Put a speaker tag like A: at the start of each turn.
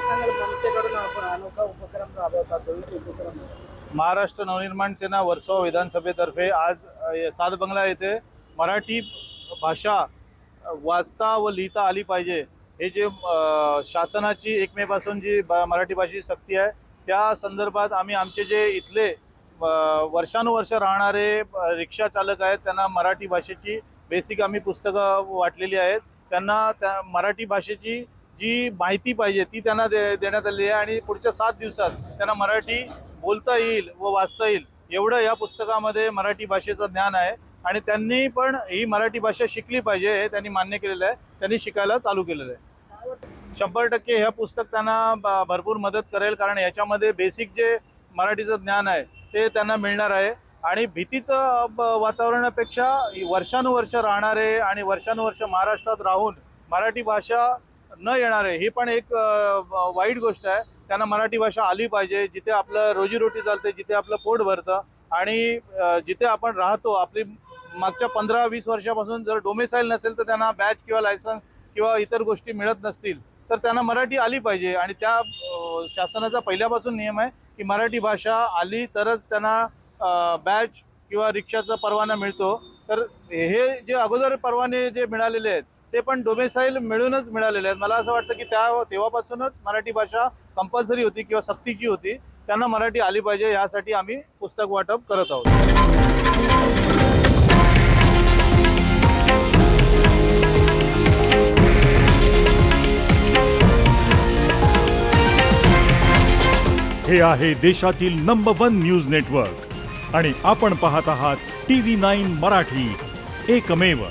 A: सांगाल मनसेकडून आपण अनोखा उपक्रम राबवतात उपक्रम?
B: महाराष्ट्र नवनिर्माण सेना वर्सोवा विधानसभेतर्फे आज सातबंगला येथे मराठी भाषा वाचता व लिहिता आली पाहिजे हे जे शासनाची 1 मे पासून जी मराठी भाषेची सक्ती आहे त्या संदर्भात आम्ही आमचे जे इथले वर्षानुवर्ष राहणारे रिक्षा चालक आहेत त्यांना मराठी भाषेची बेसिक आम्ही पुस्तकं वाटलेली आहेत. त्यांना त्या मराठी भाषेची जी माहिती पाहिजे ती त्यांना देण्यात आली आहे आणि पुढच्या 7 दिवसात त्यांना मराठी बोलता येईल व वाचता येईल एवढं या पुस्तकामध्ये मराठी भाषेचं ज्ञान आहे आणि त्यांनी पण ही मराठी भाषा शिकली पाहिजे हे त्यांनी मान्य केलेलं आहे. त्यांनी शिकायला चालू केलेलं आहे. 100% हे पुस्तक त्यांना भरपूर मदत करेल कारण याच्यामध्ये बेसिक जे मराठीचं ज्ञान आहे ते त्यांना मिळणार आहे आणि भीतीचं वातावरणापेक्षा वर्षानुवर्ष राहणारे आणि वर्षानुवर्ष महाराष्ट्रात राहून मराठी भाषा न येणारे ही पण एक वाईट गोष्ट आहे. त्यांना मराठी भाषा आली पाहिजे. जिथे आपलं रोजीरोटी चालते, जिथे आपलं पोट भरतं आणि जिथे आपण राहतो आपली मागच्या 15-20 वर्षापासून जर डोमेसाईल नसेल तर त्यांना बॅच किंवा लायसन्स किंवा इतर गोष्टी मिळत नसतील तर त्यांना मराठी आली पाहिजे आणि त्या शासनाचा पहिल्यापासून नियम आहे की मराठी भाषा आली तरच त्यांना बॅच किंवा रिक्षाचा परवाना मिळतो. तर हे जे अगोदर परवाने जे मिळालेले आहेत ते पण डोमेसाईल मिळूनच मिळालेले आहेत. मला असं वाटतं की तेव्हापासूनच मराठी भाषा कंपल्सरी होती किंवा सक्तीची होती. त्यांना मराठी आली पाहिजे यासाठी आम्ही पुस्तक वाटप करत आहोत.
C: हे आहे देशातील नंबर 1 न्यूज नेटवर्क आणि आपण पाहत आहात TV9 मराठी, एकमेव.